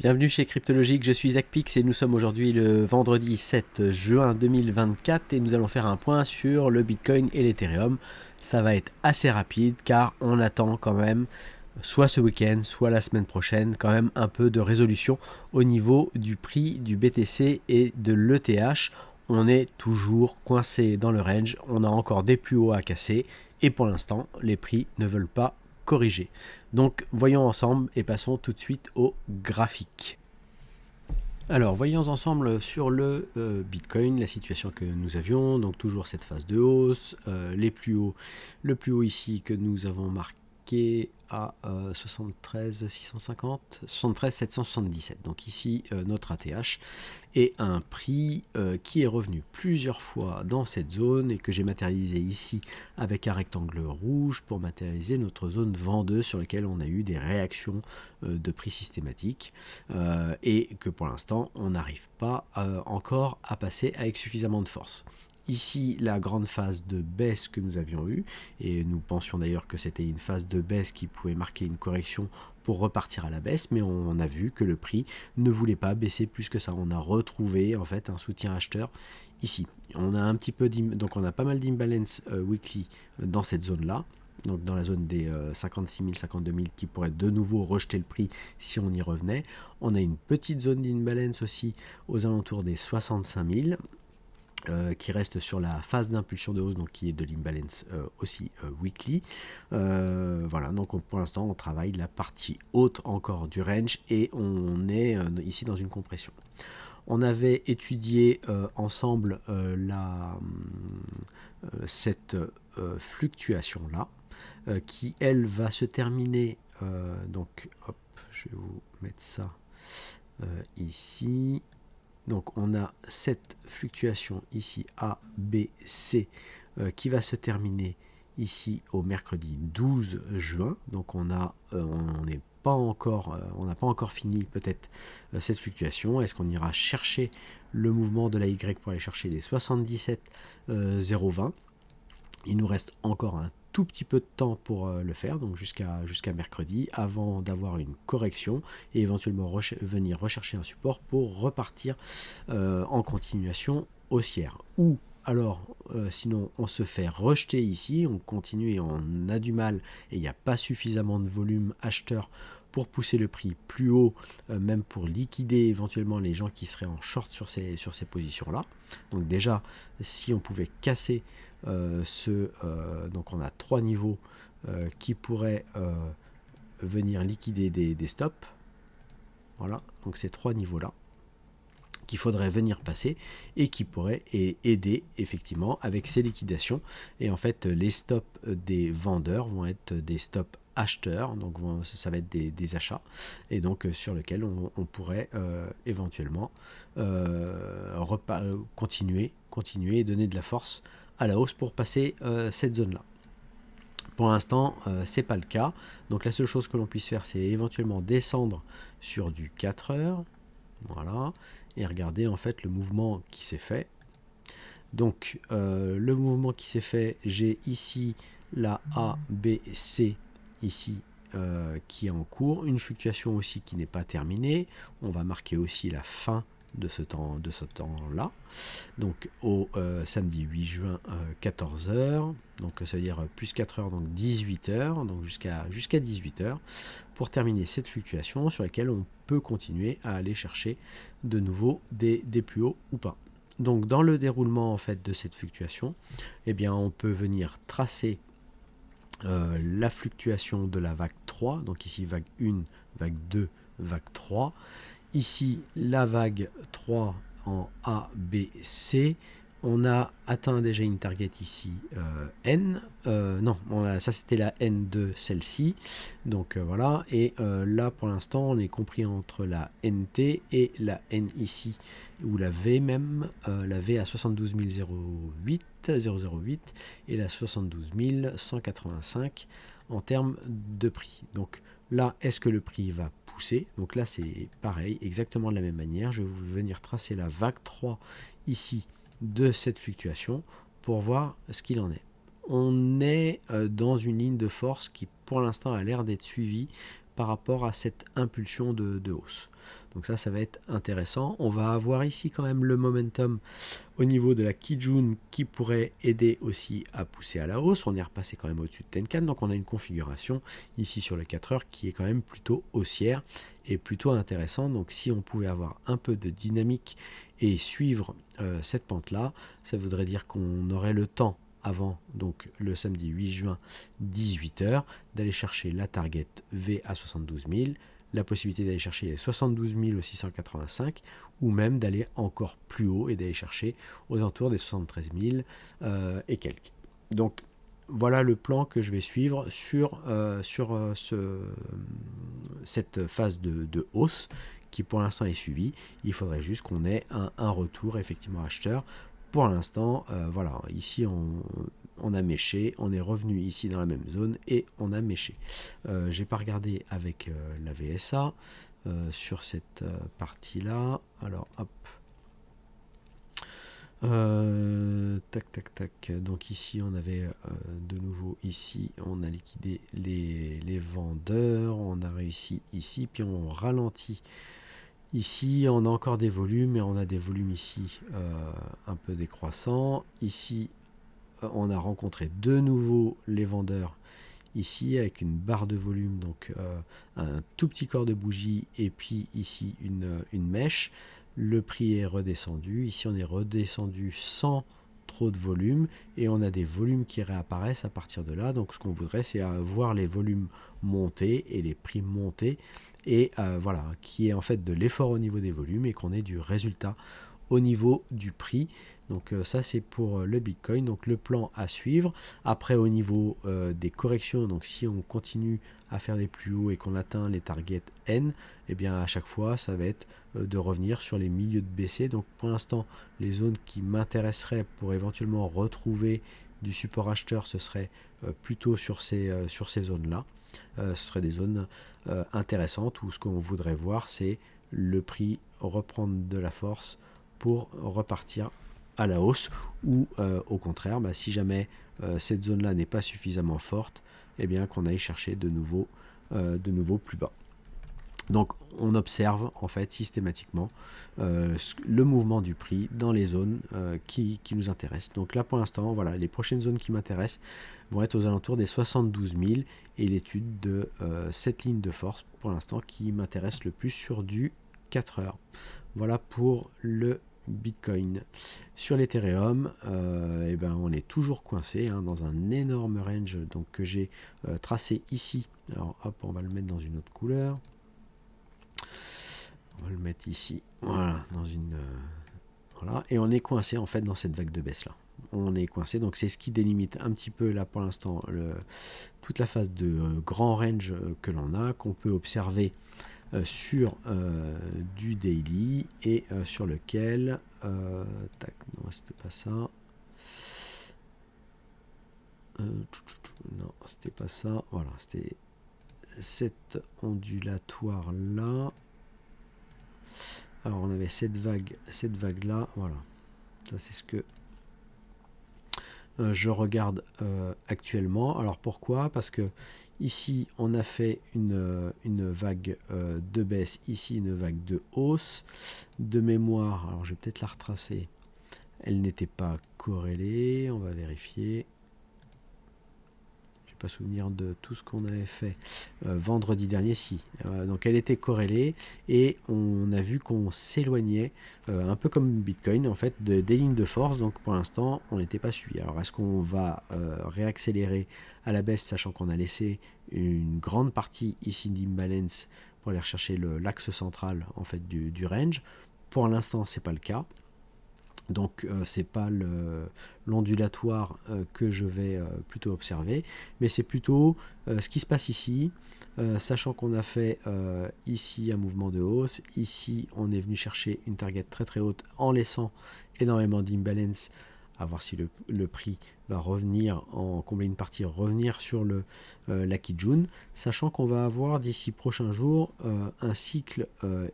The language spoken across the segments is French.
Bienvenue chez Cryptologique, je suis ZachPix et nous sommes aujourd'hui le vendredi 7 juin 2024 et nous allons faire un point sur le Bitcoin et l'Ethereum. Ça va être assez rapide car on attend quand même, soit ce week-end, soit la semaine prochaine, quand même un peu de résolution au niveau du prix du BTC et de l'ETH. On est toujours coincé dans le range, on a encore des plus hauts à casser et pour l'instant les prix ne veulent pas corriger. Donc voyons ensemble et passons tout de suite au graphique. Alors voyons ensemble sur le Bitcoin la situation que nous avions, donc toujours cette phase de hausse, le plus haut ici que nous avons marqué à 73 650, 73 777, donc ici notre ATH, et un prix qui est revenu plusieurs fois dans cette zone et que j'ai matérialisé ici avec un rectangle rouge pour matérialiser notre zone vendeuse sur laquelle on a eu des réactions de prix systématiques et que pour l'instant on n'arrive pas encore à passer avec suffisamment de force. Ici, la grande phase de baisse que nous avions eue, et nous pensions d'ailleurs que c'était une phase de baisse qui pouvait marquer une correction pour repartir à la baisse, mais on a vu que le prix ne voulait pas baisser plus que ça. On a retrouvé en fait un soutien acheteur ici. On a un petit peu donc on a pas mal d'imbalance weekly dans cette zone-là. Donc dans la zone des 56 000, 52 000 qui pourrait de nouveau rejeter le prix si on y revenait. On a une petite zone d'imbalance aussi aux alentours des 65 000. Qui reste sur la phase d'impulsion de hausse, donc qui est de l'imbalance aussi weekly. Voilà, donc pour l'instant on travaille la partie haute encore du range et on est ici dans une compression. On avait étudié ensemble cette fluctuation là qui elle va se terminer donc hop, je vais vous mettre ça ici. Donc on a cette fluctuation ici A, B, C qui va se terminer ici au mercredi 12 juin. Donc on n'a pas encore fini peut-être cette fluctuation. Est-ce qu'on ira chercher le mouvement de la Y pour aller chercher les 77 020? Il nous reste encore un tout petit peu de temps pour le faire, donc jusqu'à mercredi, avant d'avoir une correction et éventuellement venir rechercher un support pour repartir en continuation haussière. Ou alors, sinon, on se fait rejeter ici, on continue et on a du mal et il n'y a pas suffisamment de volume acheteur pour pousser le prix plus haut, même pour liquider éventuellement les gens qui seraient en short sur ces positions-là. Donc déjà, si on pouvait casser donc on a trois niveaux qui pourraient venir liquider des stops. Voilà, donc ces trois niveaux-là qu'il faudrait venir passer et qui pourraient aider effectivement avec ces liquidations. Et en fait, les stops des vendeurs vont être des stops acheteurs, donc ça va être des achats, et donc sur lequel on pourrait éventuellement continuer et donner de la force à la hausse pour passer cette zone là. Pour l'instant c'est pas le cas, donc la seule chose que l'on puisse faire c'est éventuellement descendre sur du 4 heures, voilà, et regarder en fait le mouvement qui s'est fait. Donc le mouvement qui s'est fait, j'ai ici la A, B, C ici qui est en cours, une fluctuation aussi qui n'est pas terminée. On va marquer aussi la fin de ce temps là, donc au samedi 8 juin 14 heures, donc ça veut dire plus 4 heures, donc 18 heures, donc jusqu'à 18 heures pour terminer cette fluctuation sur laquelle on peut continuer à aller chercher de nouveau des plus hauts ou pas. Donc dans le déroulement en fait de cette fluctuation, eh bien on peut venir tracer la fluctuation de la vague 3, donc ici vague 1, vague 2, vague 3. Ici, la vague 3 en A, B, C. On a atteint déjà une target ici N. Non, ça c'était la N de celle-ci. Donc voilà. Et là, pour l'instant, on est compris entre la NT et la N ici, ou la V même. La V à 72 008 et la 72 185 en termes de prix. Donc là, est-ce que le prix va pousser? Donc là, c'est pareil, exactement de la même manière. Je vais venir tracer la vague 3 ici de cette fluctuation pour voir ce qu'il en est. On est dans une ligne de force qui, pour l'instant, a l'air d'être suivie par rapport à cette impulsion de hausse. Donc ça va être intéressant. On va avoir ici quand même le momentum au niveau de la Kijun qui pourrait aider aussi à pousser à la hausse. On est repassé quand même au-dessus de Tenkan, donc on a une configuration ici sur le 4 heures qui est quand même plutôt haussière et plutôt intéressant. Donc si on pouvait avoir un peu de dynamique et suivre cette pente-là, ça voudrait dire qu'on aurait le temps avant donc le samedi 8 juin 18h d'aller chercher la target V à 72 000, la possibilité d'aller chercher les 72 685 ou même d'aller encore plus haut et d'aller chercher aux alentours des 73 000 et quelques. Donc voilà le plan que je vais suivre sur cette phase de hausse qui pour l'instant est suivie. Il faudrait juste qu'on ait un retour effectivement acheteur. Pour l'instant, voilà, ici on a méché, on est revenu ici dans la même zone et on a méché. J'ai pas regardé avec la VSA sur cette partie-là. Alors hop. Tac tac tac. Donc ici on avait de nouveau ici on a liquidé les vendeurs, on a réussi ici, puis on ralentit. Ici, on a encore des volumes et on a des volumes ici un peu décroissants. Ici, on a rencontré de nouveau les vendeurs ici avec une barre de volume, donc un tout petit corps de bougie et puis ici une mèche. Le prix est redescendu. Ici, on est redescendu sans trop de volume et on a des volumes qui réapparaissent à partir de là. Donc, ce qu'on voudrait, c'est voir les volumes monter et les prix monter. Et voilà, qui est en fait de l'effort au niveau des volumes et qu'on ait du résultat au niveau du prix. Donc ça c'est pour le Bitcoin, donc le plan à suivre. Après au niveau des corrections, donc si on continue à faire des plus hauts et qu'on atteint les targets N, et bien à chaque fois ça va être de revenir sur les milieux de BC. Donc pour l'instant les zones qui m'intéresseraient pour éventuellement retrouver du support acheteur, ce serait plutôt sur ces zones là. Ce seraient des zones intéressantes où ce qu'on voudrait voir c'est le prix reprendre de la force pour repartir à la hausse ou au contraire si jamais cette zone là n'est pas suffisamment forte, et bien qu'on aille chercher de nouveau plus bas. Donc on observe en fait systématiquement le mouvement du prix dans les zones qui nous intéressent. Donc là pour l'instant, voilà, les prochaines zones qui m'intéressent vont être aux alentours des 72 000 et l'étude de cette ligne de force pour l'instant qui m'intéresse le plus sur du 4 heures. Voilà pour le Bitcoin. Sur l'Ethereum, on est toujours coincé dans un énorme range donc, que j'ai tracé ici. Alors hop, on va le mettre dans une autre couleur. On va le mettre ici, voilà, dans une voilà, et on est coincé en fait dans cette vague de baisse là. On est coincé, donc c'est ce qui délimite un petit peu là pour l'instant toute la phase de grand range que l'on a, qu'on peut observer sur du daily et sur lequel tac, non c'était pas ça, non c'était pas ça, voilà, c'était cette ondulatoire là. Alors on avait cette vague là, voilà, ça c'est ce que je regarde actuellement. Alors pourquoi? Parce que ici on a fait une vague de baisse, ici une vague de hausse. De mémoire, alors je vais peut-être la retracer, elle n'était pas corrélée, on va vérifier. Pas souvenir de tout ce qu'on avait fait vendredi dernier, si. Donc elle était corrélée et on a vu qu'on s'éloignait un peu comme Bitcoin en fait des lignes de force. Donc pour l'instant on n'était pas suivi. Alors est-ce qu'on va réaccélérer à la baisse, sachant qu'on a laissé une grande partie ici d'imbalance pour aller rechercher l'axe central en fait du range? Pour l'instant c'est pas le cas. Donc c'est pas l'ondulatoire que je vais plutôt observer, mais c'est plutôt ce qui se passe ici, sachant qu'on a fait ici un mouvement de hausse, ici on est venu chercher une target très très haute en laissant énormément d'imbalance, à voir si le prix va revenir en combler une partie, revenir sur la Kijun, sachant qu'on va avoir d'ici prochains jours un cycle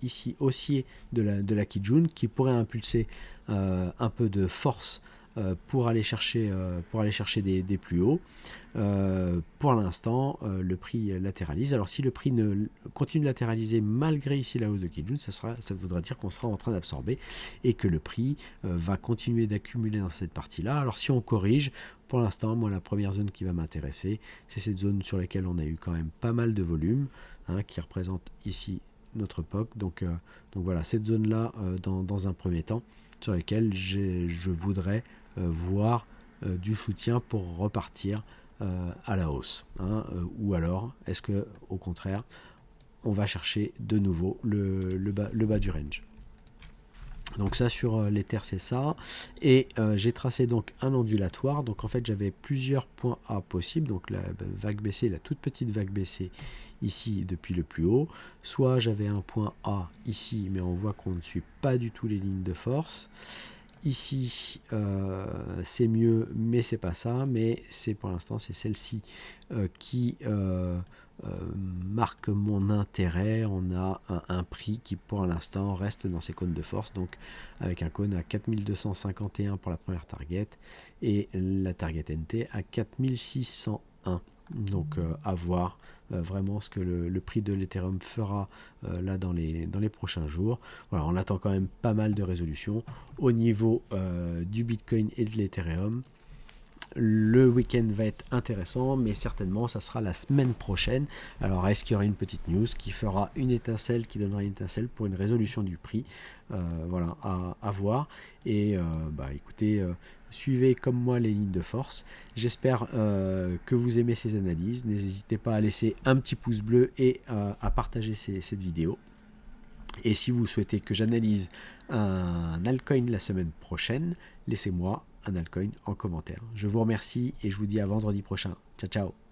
ici haussier de la Kijun qui pourrait impulser un peu de force pour aller chercher des plus hauts. Pour l'instant, le prix latéralise. Alors si le prix continue de latéraliser malgré ici la hausse de Kijun, ça voudra dire qu'on sera en train d'absorber et que le prix va continuer d'accumuler dans cette partie-là. Alors si on corrige, pour l'instant, moi la première zone qui va m'intéresser, c'est cette zone sur laquelle on a eu quand même pas mal de volume, qui représente ici notre POC. Donc voilà, cette zone-là dans un premier temps, sur laquelle je voudrais voir du soutien pour repartir à la hausse, ou alors est-ce que au contraire on va chercher de nouveau le bas du range. Donc ça sur l'Ether c'est ça, et j'ai tracé donc un ondulatoire. Donc en fait j'avais plusieurs points A possibles, donc la vague baissée, la toute petite vague baissée ici depuis le plus haut, soit j'avais un point A ici, mais on voit qu'on ne suit pas du tout les lignes de force. Ici, c'est mieux, mais c'est pas ça. Mais c'est pour l'instant, c'est celle-ci qui marque mon intérêt. On a un prix qui, pour l'instant, reste dans ses cônes de force. Donc, avec un cône à 4251 pour la première target et la target NT à 4601. Donc, à voir vraiment ce que le prix de l'Ethereum fera là dans les prochains jours. Voilà, on attend quand même pas mal de résolutions au niveau du Bitcoin et de l'Ethereum. Le week-end va être intéressant, mais certainement ça sera la semaine prochaine. Alors est-ce qu'il y aura une petite news qui fera une étincelle, qui donnera une étincelle pour une résolution du prix? Voilà, à voir. Et écoutez, suivez comme moi les lignes de force. J'espère que vous aimez ces analyses. N'hésitez pas à laisser un petit pouce bleu et à partager cette vidéo. Et si vous souhaitez que j'analyse un altcoin la semaine prochaine, laissez-moi un altcoin en commentaire. Je vous remercie et je vous dis à vendredi prochain. Ciao, ciao.